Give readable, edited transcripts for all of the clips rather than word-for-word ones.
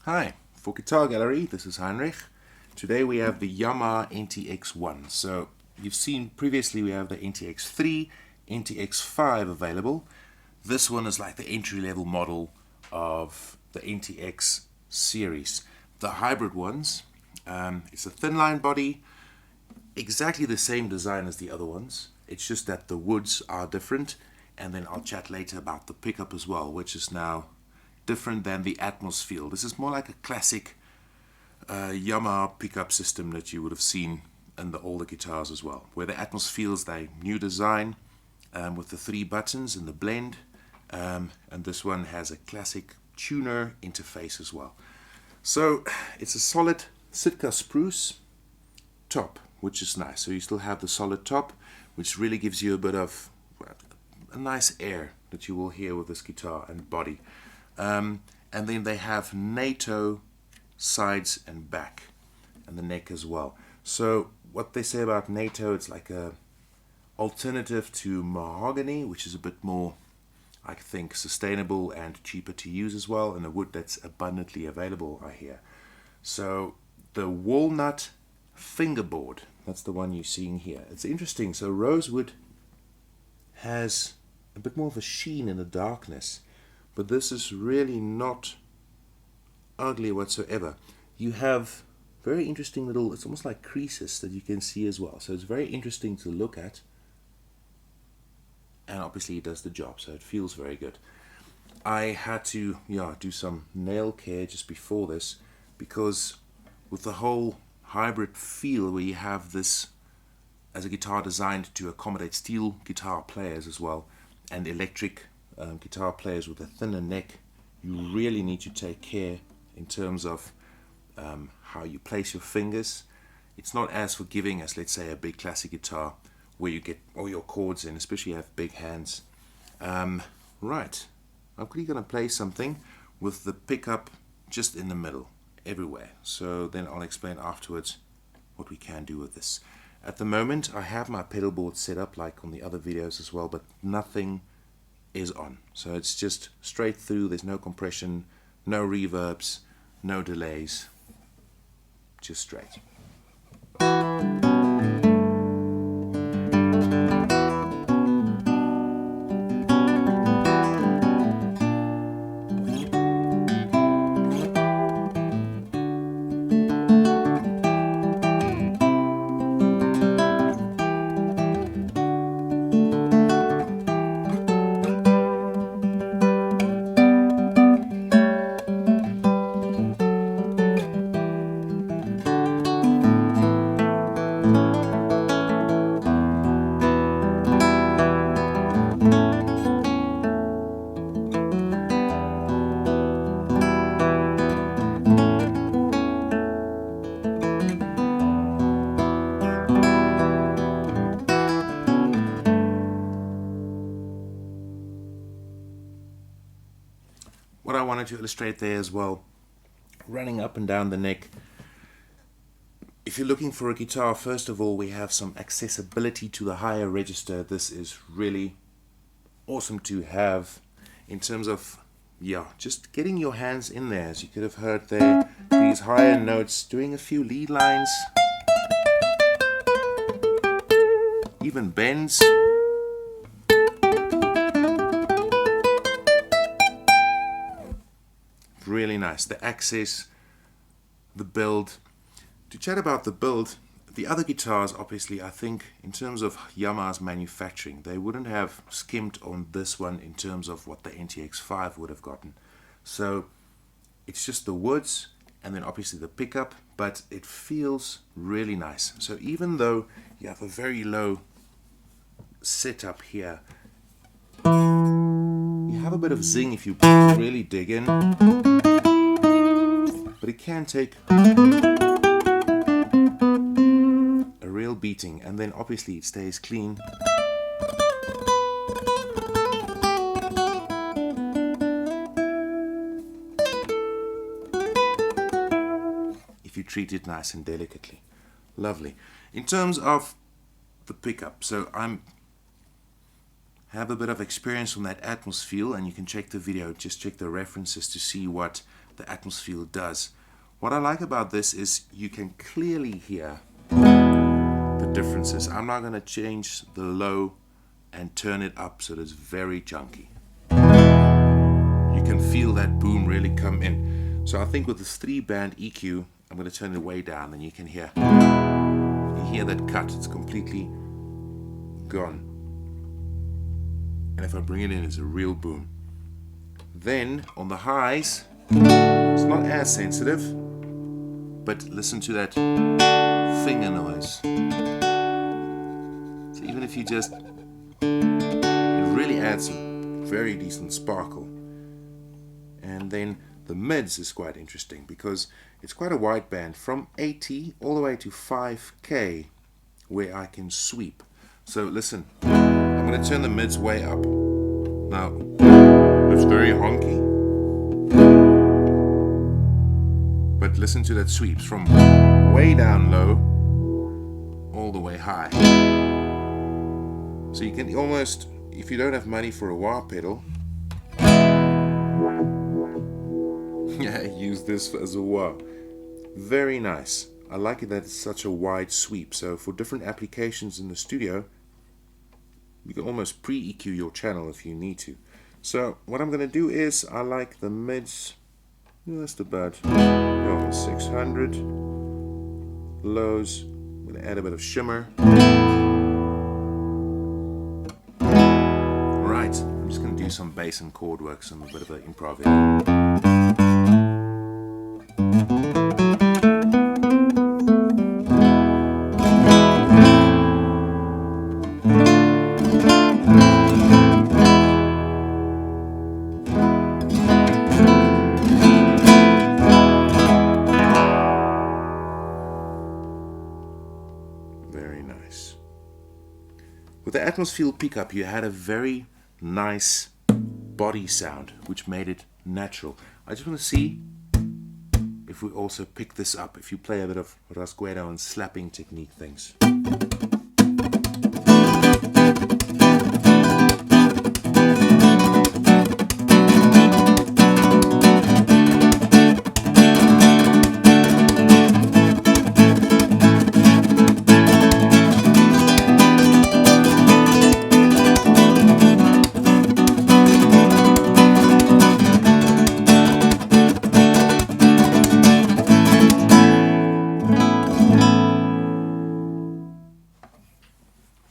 Hi, for Guitar Gallery, this is Heinrich. Today we have the Yamaha NTX1. So you've seen previously we have the NTX3, NTX5 available. This one is like the entry-level model of the NTX series. The hybrid ones, it's a thin line body, exactly the same design as the other ones. It's just that the woods are different, and then I'll chat later about the pickup as well, which is now different than the Atmos feel. This is more like a classic Yamaha pickup system that you would have seen in the older guitars as well, where the Atmos feels the new design with the 3 buttons and the blend, and this one has a classic tuner interface as well. So it's a solid Sitka spruce top, which is nice. So you still have the solid top, which really gives you a bit of a nice air that you will hear with this guitar and body. And then they have NATO sides and back, and the neck as well. So what they say about NATO, it's like a alternative to mahogany, which is a bit more, I think, sustainable and cheaper to use as well, and a wood that's abundantly available, I hear. So the Walnut Fingerboard, that's the one you're seeing here. It's interesting. So rosewood has a bit more of a sheen in the darkness, but this is really not ugly whatsoever. You have very interesting little, it's almost like creases that you can see as well. So it's very interesting to look at, and obviously it does the job, so it feels very good. I had to do some nail care just before this, because with the whole hybrid feel where you have this as a guitar designed to accommodate steel guitar players as well, and electric guitar players with a thinner neck, you really need to take care in terms of how you place your fingers. It's not as forgiving as, let's say, a big classic guitar where you get all your chords in, especially if you have big hands. Right, I'm quickly going to play something with the pickup just in the middle, everywhere. So then I'll explain afterwards what we can do with this. At the moment, I have my pedal board set up like on the other videos as well, but nothing is on. So it's just straight through. There's no compression, no reverbs, no delays, just straight. What I wanted to illustrate there as well, running up and down the neck. If you're looking for a guitar, first of all, we have some accessibility to the higher register. This is really awesome to have in terms of, just getting your hands in there. As you could have heard there, these higher notes, doing a few lead lines, even bends. Really nice. The access, the build. To chat about the build, the other guitars, obviously, I think in terms of Yamaha's manufacturing, they wouldn't have skimped on this one in terms of what the NTX5 would have gotten. So it's just the woods and then obviously the pickup, but it feels really nice. So even though you have a very low setup here, you have a bit of zing if you really dig in, but it can take a real beating, and then obviously it stays clean. If you treat it nice and delicately. Lovely. In terms of the pickup, so have a bit of experience from that Atmos feel, and you can check the video, just check the references to see what the atmosphere does. What I like about this is you can clearly hear the differences. I'm now going to change the low and turn it up so that it's very chunky. You can feel that boom really come in. So I think with this 3-band EQ, I'm going to turn it way down, and you can hear that cut. It's completely gone. And if I bring it in, it's a real boom. Then on the highs, it's not as sensitive, but listen to that finger noise. So even if you just, it really adds some very decent sparkle. And then the mids is quite interesting because it's quite a wide band from 80 all the way to 5K where I can sweep. So listen, I'm going to turn the mids way up. Now, it's very honky, but listen to that sweeps from way down low all the way high. So you can almost, if you don't have money for a wah pedal, use this as a wah. Very nice. I like it that it's such a wide sweep. So for different applications in the studio, you can almost pre-EQ your channel if you need to. So what I'm going to do is, I like the mids just about 600. Lows, I'm going to add a bit of shimmer. Right, I'm just going to do some bass and chord work, some a bit of an improv here. Very nice. With the atmosphere pickup, you had a very nice body sound, which made it natural. I just want to see if we also pick this up, if you play a bit of rasgueiro and slapping technique things.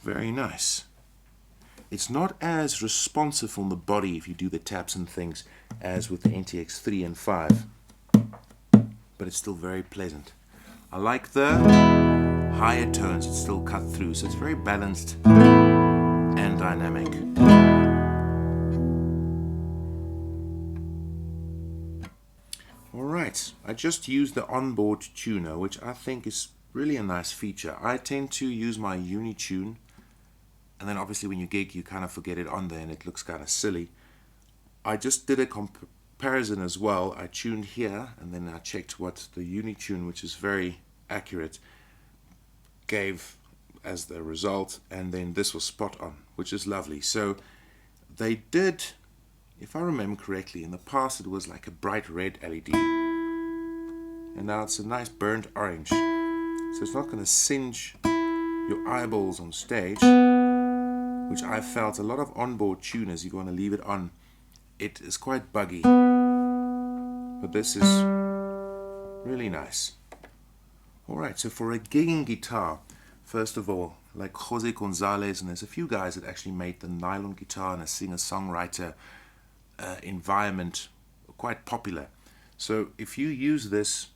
Very nice. It's not as responsive on the body if you do the taps and things as with the NTX3 and 5, but it's still very pleasant. I like the higher tones, it's still cut through, so it's very balanced and dynamic. Alright, I just used the onboard tuner, which I think is really a nice feature. I tend to use my Unitune, and then obviously when you gig you kind of forget it on there and it looks kind of silly. I just did a comparison as well. I tuned here and then I checked what the Unitune, which is very accurate, gave as the result, and then this was spot on, which is lovely. So they did, if I remember correctly, in the past it was like a bright red LED, and now it's a nice burnt orange, so it's not going to singe your eyeballs on stage, which I felt a lot of onboard tuners, you want to leave it on, it is quite buggy, but this is really nice. Alright, so for a gigging guitar, first of all, like Jose Gonzalez, and there's a few guys that actually made the nylon guitar and a singer-songwriter environment quite popular. So if you use this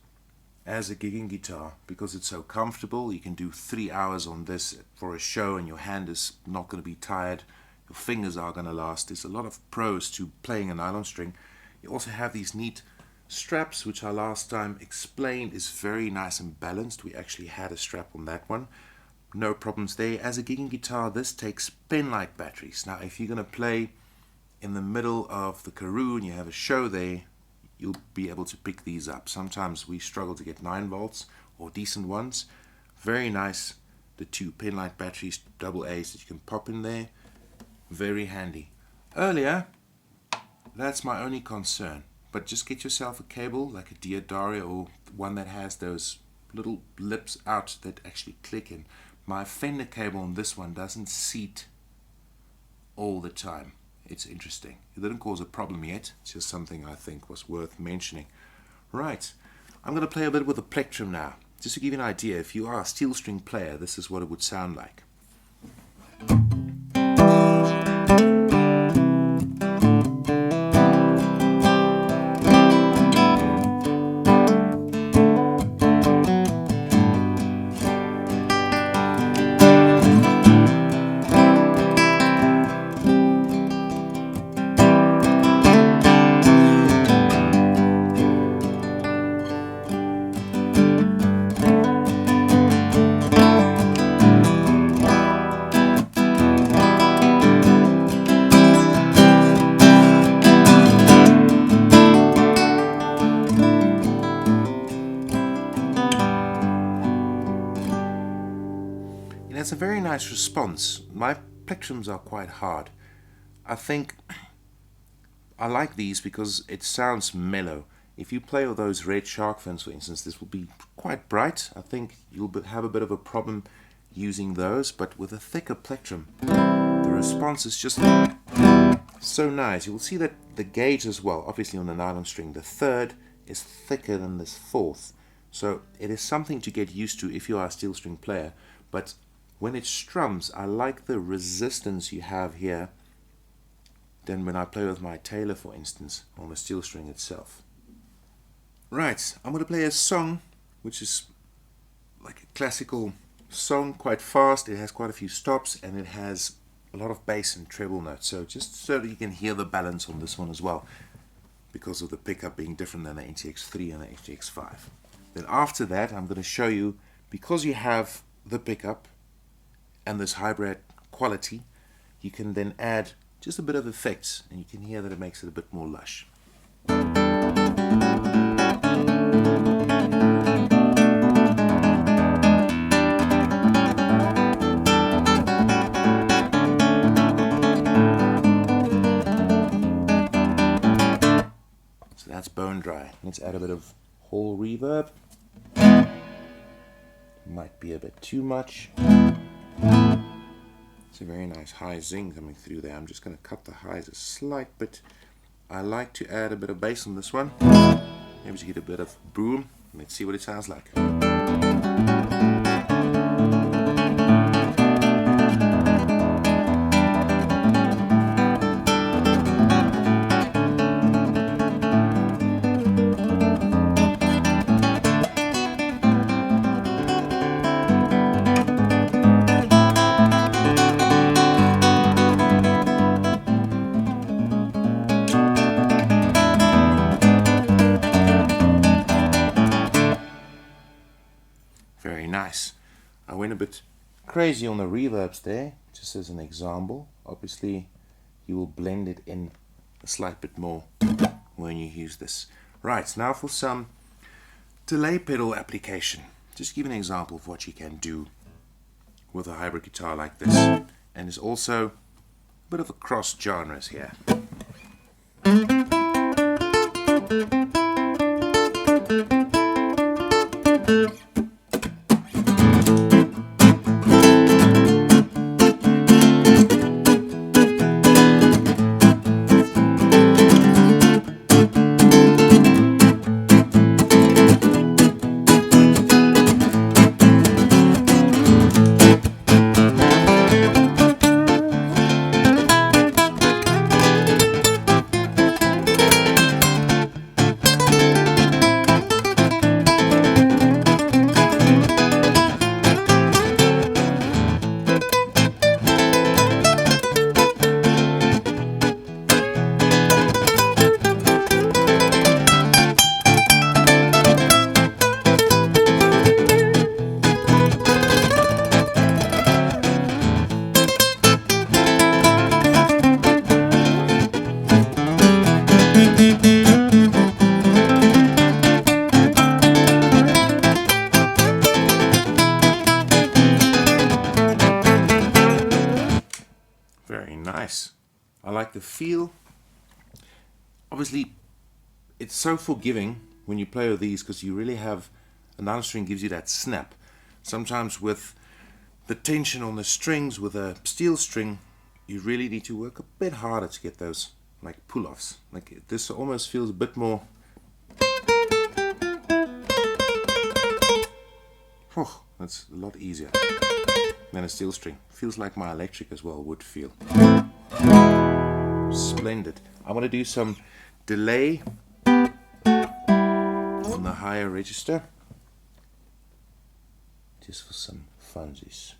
as a gigging guitar, because it's so comfortable, you can do 3 hours on this for a show and your hand is not going to be tired, your fingers are going to last. There's a lot of pros to playing a nylon string. You also have these neat straps, which I last time explained is very nice and balanced. We actually had a strap on that one. No problems there. As a gigging guitar, this takes pen-like batteries. Now if you're going to play in the middle of the Karoo and you have a show there, you'll be able to pick these up. Sometimes we struggle to get 9 volts or decent ones. Very nice. The 2 pen-like batteries, double A's that you can pop in there. Very handy. Earlier, that's my only concern. but just get yourself a cable like a Diodari or one that has those little lips out that actually click in. My Fender cable on this one doesn't seat all the time. It's interesting. It didn't cause a problem yet. It's just something I think was worth mentioning. Right, I'm going to play a bit with the plectrum now. Just to give you an idea, if you are a steel string player, this is what it would sound like. It's a very nice response. My plectrums are quite hard. I think I like these because it sounds mellow. If you play with those red shark fins, for instance, this will be quite bright. I think you'll have a bit of a problem using those, but with a thicker plectrum, the response is just so nice. You will see that the gauge as well, obviously on the nylon string, the third is thicker than this fourth. So it is something to get used to if you are a steel string player, but when it strums, I like the resistance you have here than when I play with my Taylor, for instance, on the steel string itself. Right, I'm going to play a song which is like a classical song, quite fast. It has quite a few stops and it has a lot of bass and treble notes. So just so that you can hear the balance on this one as well, because of the pickup being different than the NTX3 and the NTX5. Then after that, I'm going to show you, because you have the pickup and this hybrid quality, you can then add just a bit of effects and you can hear that it makes it a bit more lush. So that's bone dry. Let's add a bit of hall reverb. Might be a bit too much. It's a very nice high zing coming through there. I'm just going to cut the highs a slight bit. I like to add a bit of bass on this one. Maybe to get a bit of boom. Let's see what it sounds like. Very nice. I went a bit crazy on the reverbs there, just as an example. Obviously, you will blend it in a slight bit more when you use this. Right, now for some delay pedal application. Just give an example of what you can do with a hybrid guitar like this. And there's also a bit of a cross genres here. Very nice. I like the feel. Obviously, it's so forgiving when you play with these because you really have, a 9 string gives you that snap. Sometimes with the tension on the strings with a steel string, you really need to work a bit harder to get those like pull-offs. Like this almost feels a bit more, oh, that's a lot easier than a steel string. Feels like my electric as well would feel. Splendid. I want to do some delay on the higher register, just for some funsies.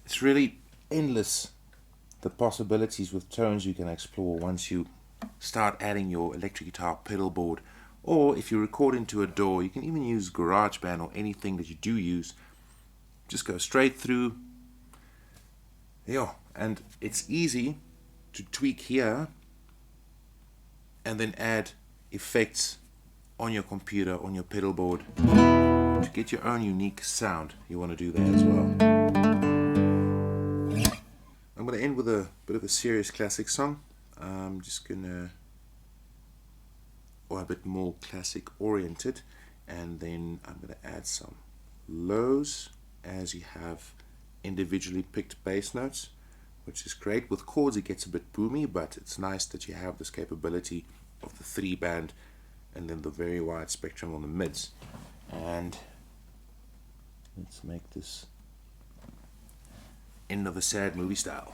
It's really endless the possibilities with tones you can explore once you start adding your electric guitar pedal board, or if you record into a DAW, you can even use GarageBand or anything that you do use. Just go straight through. Yeah, and it's easy to tweak here and then add effects on your computer, on your pedal board, to get your own unique sound. You want to do that as well. I'm going to end with a bit of a serious classic song. I'm just going to, or a bit more classic oriented, and then I'm going to add some lows as you have individually picked bass notes, which is great. With chords it gets a bit boomy, but it's nice that you have this capability of the 3-band and then the very wide spectrum on the mids. And let's make this end of a sad movie style.